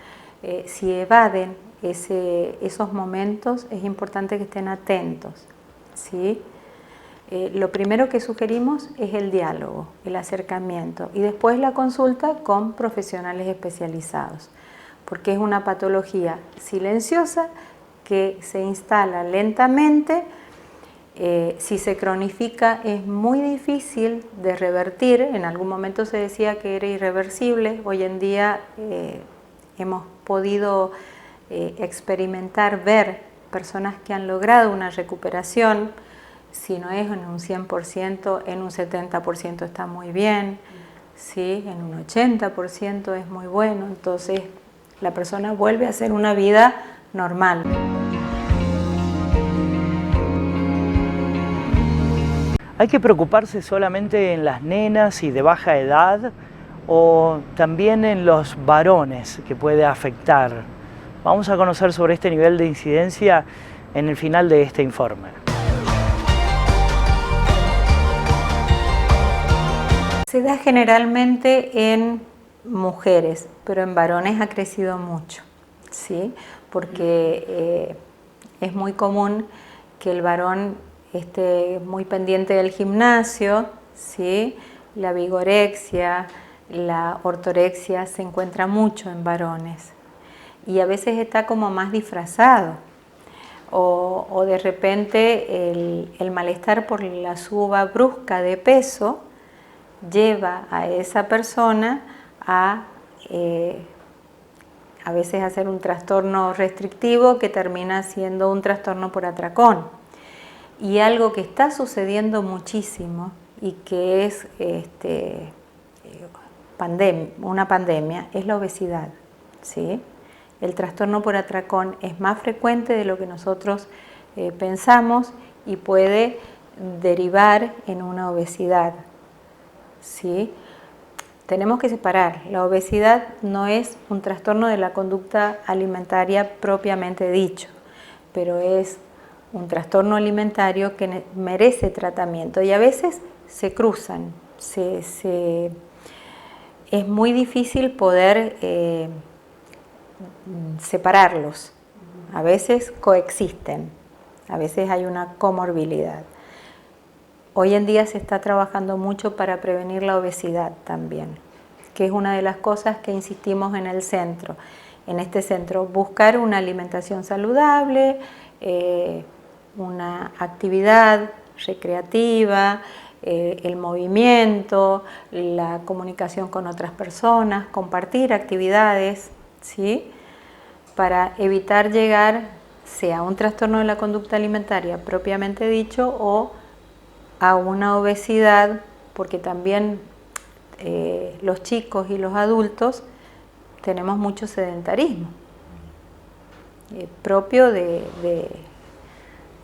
Si evaden esos momentos, es importante que estén atentos, ¿sí? Lo primero que sugerimos es el diálogo, el acercamiento y después la consulta con profesionales especializados, porque es una patología silenciosa que se instala lentamente. Si se cronifica es muy difícil de revertir. En algún momento se decía que era irreversible. Hoy en día hemos podido experimentar, ver personas que han logrado una recuperación. Si no es en un 100%, en un 70% está muy bien, ¿sí? En un 80% es muy bueno. Entonces la persona vuelve a hacer una vida normal. ¿Hay que preocuparse solamente en las nenas y de baja edad o también en los varones que puede afectar? Vamos a conocer sobre este nivel de incidencia en el final de este informe. Se da generalmente en mujeres, pero en varones ha crecido mucho, ¿sí? Porque es muy común que el varón esté muy pendiente del gimnasio, ¿sí? La vigorexia, la ortorexia se encuentra mucho en varones y a veces está como más disfrazado o de repente el malestar por la suba brusca de peso lleva a esa persona a veces hacer un trastorno restrictivo que termina siendo un trastorno por atracón. Y algo que está sucediendo muchísimo y que es una pandemia es la obesidad, ¿sí? El trastorno por atracón es más frecuente de lo que nosotros pensamos y puede derivar en una obesidad, ¿sí? Tenemos que separar. La obesidad no es un trastorno de la conducta alimentaria propiamente dicho, pero es un trastorno alimentario que merece tratamiento y a veces se cruzan. Es muy difícil poder separarlos. A veces coexisten, a veces hay una comorbilidad. Hoy en día se está trabajando mucho para prevenir la obesidad también, que es una de las cosas que insistimos en el centro. En este centro, buscar una alimentación saludable, una actividad recreativa, el movimiento, la comunicación con otras personas, compartir actividades, ¿sí? Para evitar llegar sea a un trastorno de la conducta alimentaria propiamente dicho o a una obesidad, porque también los chicos y los adultos tenemos mucho sedentarismo propio de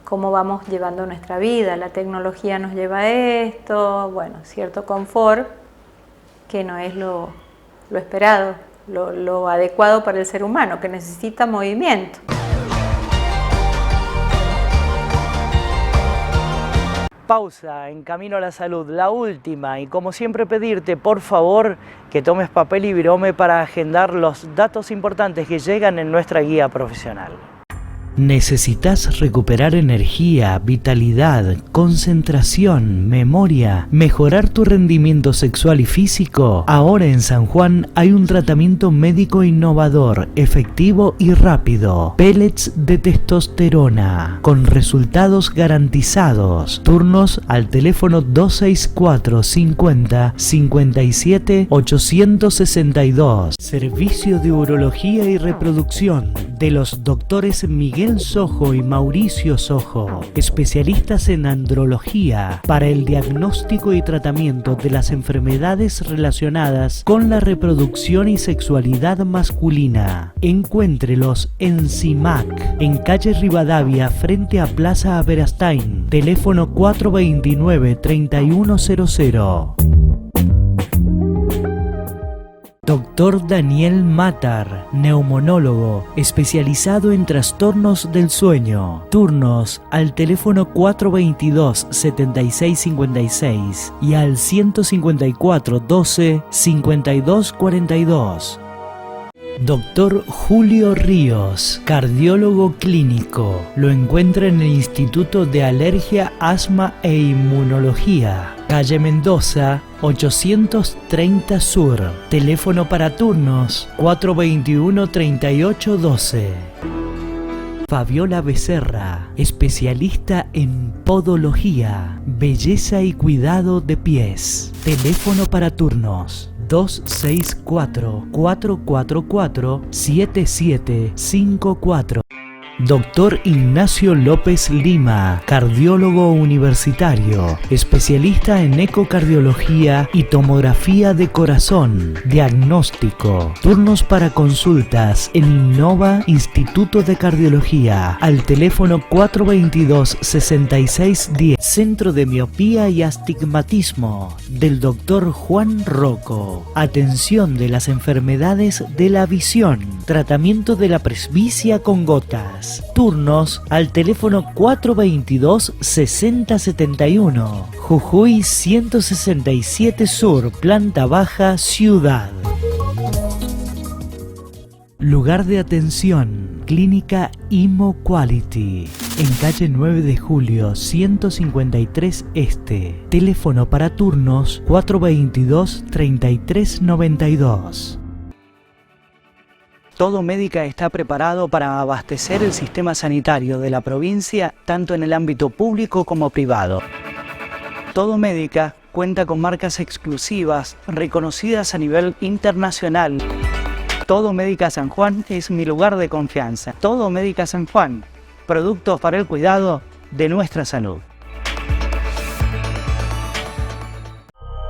cómo vamos llevando nuestra vida. La tecnología nos lleva a esto, bueno, cierto confort que no es lo esperado, lo adecuado para el ser humano, que necesita movimiento. Pausa en Camino a la Salud, la última, y como siempre pedirte por favor que tomes papel y virome para agendar los datos importantes que llegan en nuestra guía profesional. ¿Necesitas recuperar energía, vitalidad, concentración, memoria, mejorar tu rendimiento sexual y físico? Ahora en San Juan hay un tratamiento médico innovador, efectivo y rápido. Pellets de testosterona, con resultados garantizados. Turnos al teléfono 264 50 57 862. Servicio de urología y reproducción de los doctores Miguel Sojo y Mauricio Sojo, especialistas en andrología para el diagnóstico y tratamiento de las enfermedades relacionadas con la reproducción y sexualidad masculina. Encuéntrelos en CIMAC, en calle Rivadavia, frente a Plaza Aberastain, teléfono 429-3100. Dr. Daniel Matar, neumonólogo, especializado en trastornos del sueño. Turnos al teléfono 422-7656 y al 154-12-5242. Dr. Julio Ríos, cardiólogo clínico. Lo encuentra en el Instituto de Alergia, Asma e Inmunología, calle Mendoza, 830 Sur. Teléfono para turnos 421-3812. Fabiola Becerra, especialista en podología, belleza y cuidado de pies. Teléfono para turnos 264-444-7754. Dr. Ignacio López Lima, cardiólogo universitario, especialista en ecocardiología y tomografía de corazón, diagnóstico. Turnos para consultas en Innova Instituto de Cardiología al teléfono 422-6610. Centro de Miopía y Astigmatismo del Dr. Juan Rocco. Atención de las enfermedades de la visión. Tratamiento de la presbicia con gotas. Turnos al teléfono 422-6071. Jujuy 167 Sur, planta baja, Ciudad. Lugar de atención, Clínica Imo Quality, en calle 9 de Julio 153 Este. Teléfono para turnos 422-3392. Todo Médica está preparado para abastecer el sistema sanitario de la provincia, tanto en el ámbito público como privado. Todo Médica cuenta con marcas exclusivas, reconocidas a nivel internacional. Todo Médica San Juan es mi lugar de confianza. Todo Médica San Juan, productos para el cuidado de nuestra salud.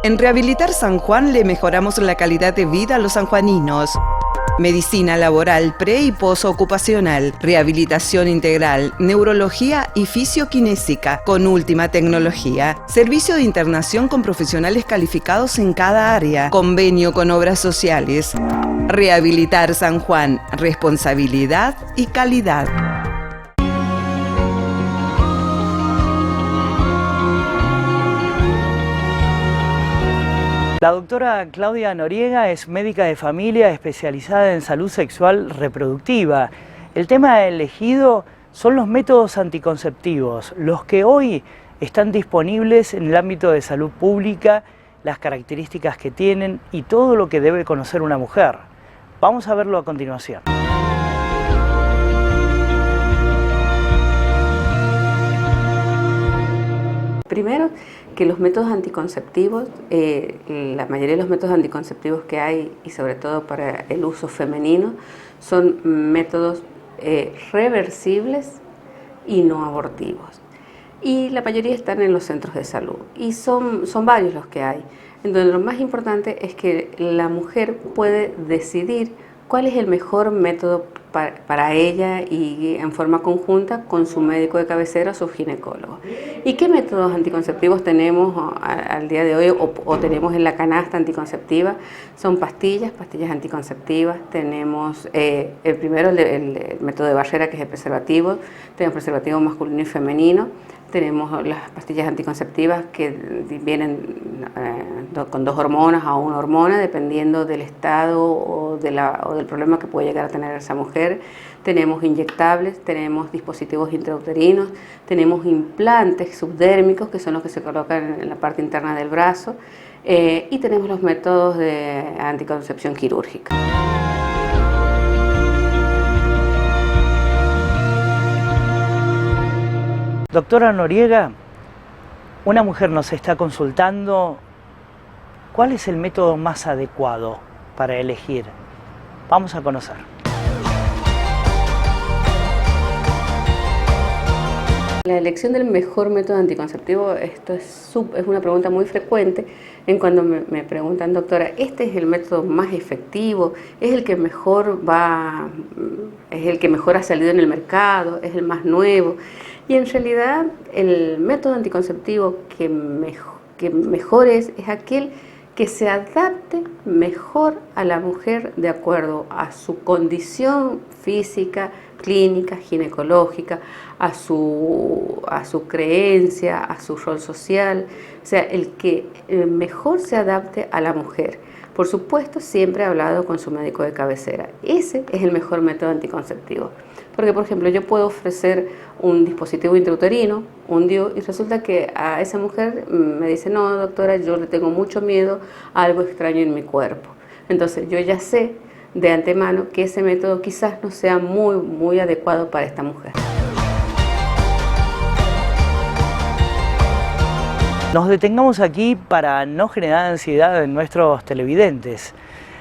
En Rehabilitar San Juan le mejoramos la calidad de vida a los sanjuaninos. Medicina laboral pre- y posocupacional, rehabilitación integral, neurología y fisioquinésica con última tecnología. Servicio de internación con profesionales calificados en cada área. Convenio con obras sociales. Rehabilitar San Juan, responsabilidad y calidad. La doctora Claudia Noriega es médica de familia especializada en salud sexual reproductiva. El tema elegido son los métodos anticonceptivos, los que hoy están disponibles en el ámbito de salud pública, las características que tienen y todo lo que debe conocer una mujer. Vamos a verlo a continuación. Primero, que los métodos anticonceptivos, la mayoría de los métodos anticonceptivos que hay, y sobre todo para el uso femenino, son métodos reversibles y no abortivos. Y la mayoría están en los centros de salud, y son varios los que hay. Entonces, lo más importante es que la mujer puede decidir cuál es el mejor método para ella y en forma conjunta con su médico de cabecera o su ginecólogo. ¿Y qué métodos anticonceptivos tenemos al día de hoy o tenemos en la canasta anticonceptiva? Son pastillas anticonceptivas. Tenemos el primero, el método de barrera, que es el preservativo. Tenemos preservativo masculino y femenino. Tenemos las pastillas anticonceptivas que vienen con 2 hormonas o 1 hormona, dependiendo del estado o del problema que puede llegar a tener esa mujer. mujer. Tenemos inyectables, tenemos dispositivos intrauterinos, tenemos implantes subdérmicos, que son los que se colocan en la parte interna del brazo, y tenemos los métodos de anticoncepción quirúrgica. Doctora Noriega, una mujer nos está consultando, ¿cuál es el método más adecuado para elegir? Vamos a conocer. La elección del mejor método anticonceptivo, esto es una pregunta muy frecuente en cuando me preguntan, doctora, ¿este es el método más efectivo? ¿Es el que mejor ha salido en el mercado? ¿Es el más nuevo? Y en realidad el método anticonceptivo que mejor es aquel que se adapte mejor a la mujer de acuerdo a su condición física, clínica, ginecológica, a su creencia, a su rol social, o sea, el que mejor se adapte a la mujer. Por supuesto, siempre he hablado con su médico de cabecera. Ese es el mejor método anticonceptivo. Porque, por ejemplo, yo puedo ofrecer un dispositivo intrauterino, un DIU, y resulta que a esa mujer me dice, no, doctora, yo le tengo mucho miedo a algo extraño en mi cuerpo. Entonces, yo ya sé de antemano que ese método quizás no sea muy adecuado para esta mujer. Nos detengamos aquí para no generar ansiedad en nuestros televidentes.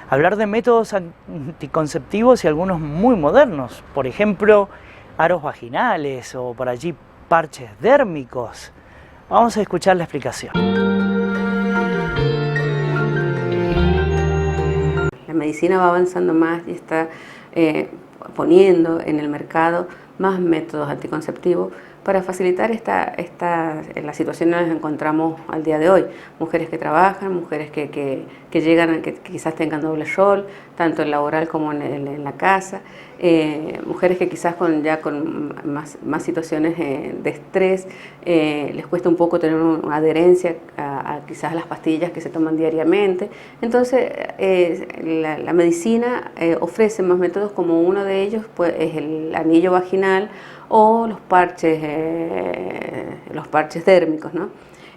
Hablar de métodos anticonceptivos y algunos muy modernos, por ejemplo, aros vaginales o por allí parches dérmicos. Vamos a escuchar la explicación. La medicina va avanzando más y está poniendo en el mercado más métodos anticonceptivos para facilitar la situación en la que nos encontramos al día de hoy. Mujeres que trabajan, mujeres que llegan, que quizás tengan doble rol, tanto en laboral como en la casa, mujeres que quizás con más situaciones de estrés, les cuesta un poco tener una adherencia a quizás a las pastillas que se toman diariamente. Entonces, la medicina ofrece más métodos, como uno de ellos pues, es el anillo vaginal o los parches dérmicos, ¿no?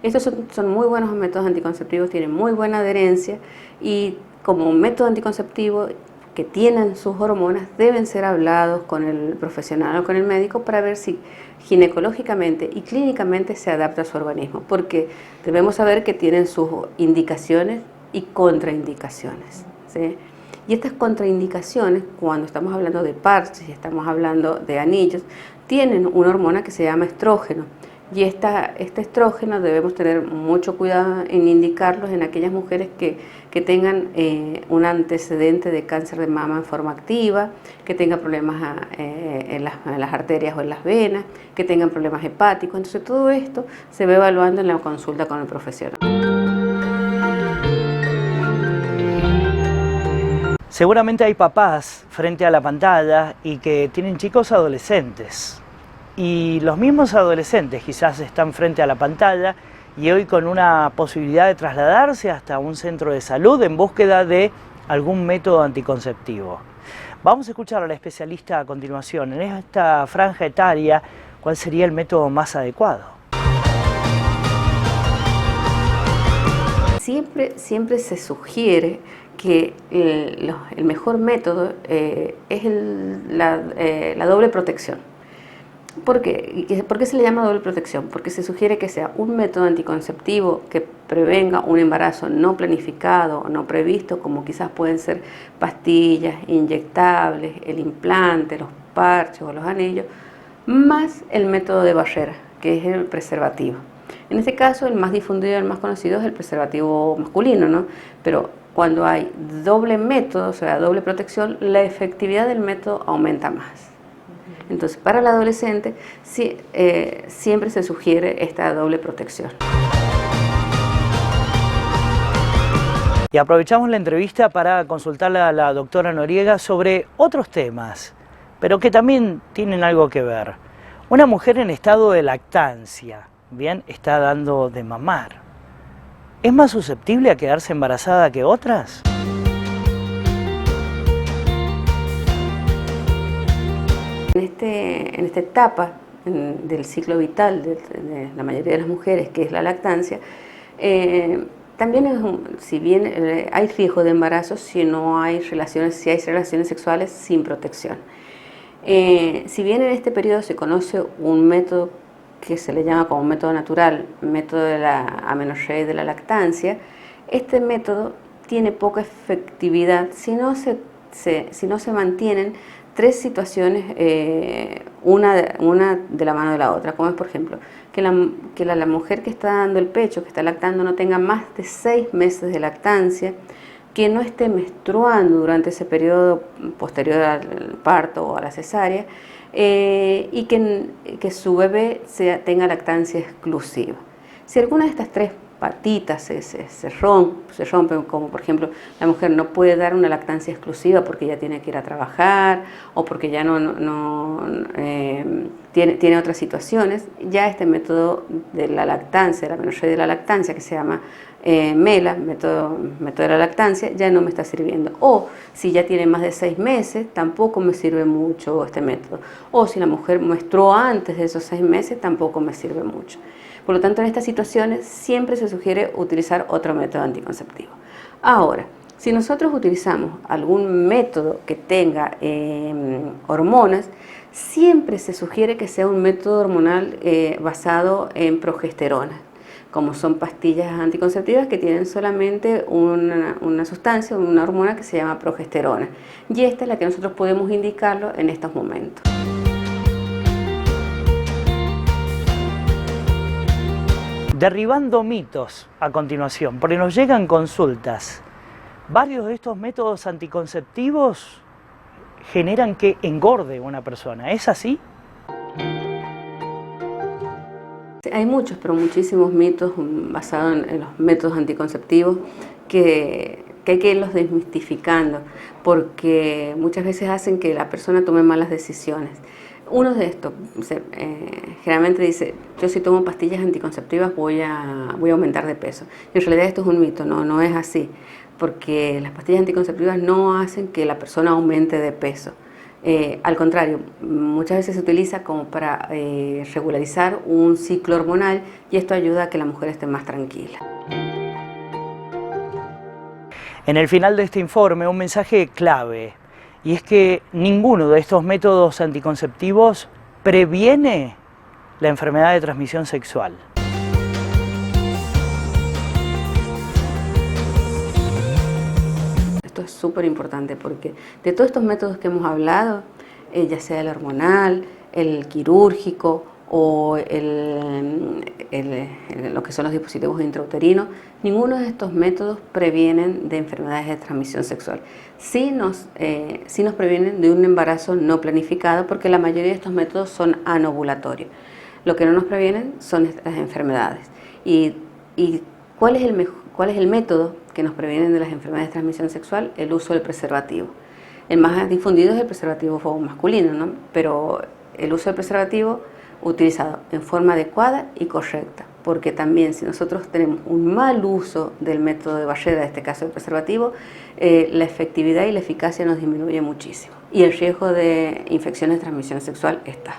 Estos son muy buenos métodos anticonceptivos, tienen muy buena adherencia y como método anticonceptivo que tienen sus hormonas deben ser hablados con el profesional o con el médico para ver si ginecológicamente y clínicamente se adapta a su organismo, porque debemos saber que tienen sus indicaciones y contraindicaciones, ¿sí? Y estas contraindicaciones, cuando estamos hablando de parches y estamos hablando de anillos, tienen una hormona que se llama estrógeno. Y este estrógeno debemos tener mucho cuidado en indicarlos en aquellas mujeres que tengan un antecedente de cáncer de mama en forma activa, que tengan problemas en las arterias o en las venas, que tengan problemas hepáticos. Entonces todo esto se va evaluando en la consulta con el profesional. Seguramente hay papás frente a la pantalla y que tienen chicos adolescentes. Y los mismos adolescentes quizás están frente a la pantalla y hoy con una posibilidad de trasladarse hasta un centro de salud en búsqueda de algún método anticonceptivo. Vamos a escuchar a la especialista a continuación. En esta franja etaria, ¿cuál sería el método más adecuado? Siempre se sugiere que el mejor método es la doble protección. ¿Por qué? ¿Por qué se le llama doble protección? Porque se sugiere que sea un método anticonceptivo que prevenga un embarazo no planificado o no previsto, como quizás pueden ser pastillas, inyectables, el implante, los parches o los anillos, más el método de barrera, que es el preservativo. En este caso, el más difundido y el más conocido es el preservativo masculino, ¿no? Pero cuando hay doble método, o sea, doble protección, la efectividad del método aumenta más. Entonces, para el adolescente siempre se sugiere esta doble protección. Y aprovechamos la entrevista para consultarle a la doctora Noriega sobre otros temas, pero que también tienen algo que ver. Una mujer en estado de lactancia, bien, está dando de mamar. ¿Es más susceptible a quedarse embarazada que otras? esta etapa del ciclo vital de la mayoría de las mujeres, que es la lactancia, también si bien hay riesgo de embarazo si hay relaciones sexuales sin protección. Si bien en este periodo se conoce un método que se le llama como método natural, método de la amenorrea y de la lactancia, este método tiene poca efectividad si no se mantienen tres situaciones, una de la mano de la otra, como es, por ejemplo, que la mujer que está dando el pecho, que está lactando, no tenga más de 6 meses de lactancia, que no esté menstruando durante ese periodo posterior al parto o a la cesárea, y que su bebé tenga lactancia exclusiva. Si alguna de estas tres patitas se rompen, como por ejemplo la mujer no puede dar una lactancia exclusiva porque ya tiene que ir a trabajar o porque ya tiene otras situaciones, ya este método de la lactancia, la amenorrea de la lactancia, que se llama MELA, método de la lactancia, ya no me está sirviendo. O si ya tiene más de 6 meses, tampoco me sirve mucho este método. O si la mujer menstruó antes de esos 6 meses, tampoco me sirve mucho. Por lo tanto, en estas situaciones siempre se sugiere utilizar otro método anticonceptivo. Ahora, si nosotros utilizamos algún método que tenga hormonas, siempre se sugiere que sea un método hormonal basado en progesterona, como son pastillas anticonceptivas que tienen solamente una sustancia, una hormona que se llama progesterona. Y esta es la que nosotros podemos indicarlo en estos momentos. Derribando mitos a continuación, porque nos llegan consultas. Varios de estos métodos anticonceptivos generan que engorde una persona. ¿Es así? Hay muchos, pero muchísimos mitos basados en los métodos anticonceptivos que hay que irlos desmistificando, porque muchas veces hacen que la persona tome malas decisiones. Uno de estos, generalmente dice, yo si tomo pastillas anticonceptivas voy a aumentar de peso. Y en realidad esto es un mito, no es así, porque las pastillas anticonceptivas no hacen que la persona aumente de peso. Al contrario, muchas veces se utiliza como para regularizar un ciclo hormonal y esto ayuda a que la mujer esté más tranquila. En el final de este informe, un mensaje clave. Y es que ninguno de estos métodos anticonceptivos previene la enfermedad de transmisión sexual. Esto es súper importante porque de todos estos métodos que hemos hablado, ya sea el hormonal, el quirúrgico o lo que son los dispositivos intrauterinos, ninguno de estos métodos previenen de enfermedades de transmisión sexual. Sí nos previenen de un embarazo no planificado porque la mayoría de estos métodos son anovulatorios. Lo que no nos previenen son estas enfermedades. ¿Y cuál es el método que nos previene de las enfermedades de transmisión sexual? El uso del preservativo. El más difundido es el preservativo masculino, ¿no? Pero el uso del preservativo utilizado en forma adecuada y correcta, porque también si nosotros tenemos un mal uso del método de barrera, en este caso el preservativo, la efectividad y la eficacia nos disminuye muchísimo y el riesgo de infecciones de transmisión sexual está.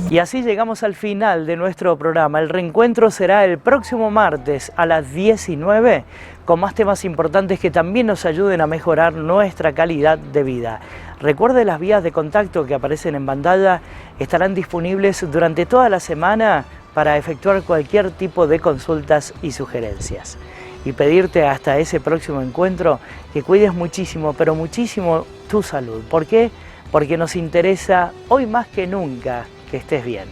Y así llegamos al final de nuestro programa. El reencuentro será el próximo martes a las 19 con más temas importantes que también nos ayuden a mejorar nuestra calidad de vida. Recuerde, las vías de contacto que aparecen en pantalla estarán disponibles durante toda la semana para efectuar cualquier tipo de consultas y sugerencias. Y pedirte hasta ese próximo encuentro que cuides muchísimo, pero muchísimo tu salud. ¿Por qué? Porque nos interesa hoy más que nunca que estés bien.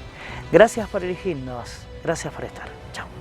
Gracias por elegirnos, gracias por estar. Chao.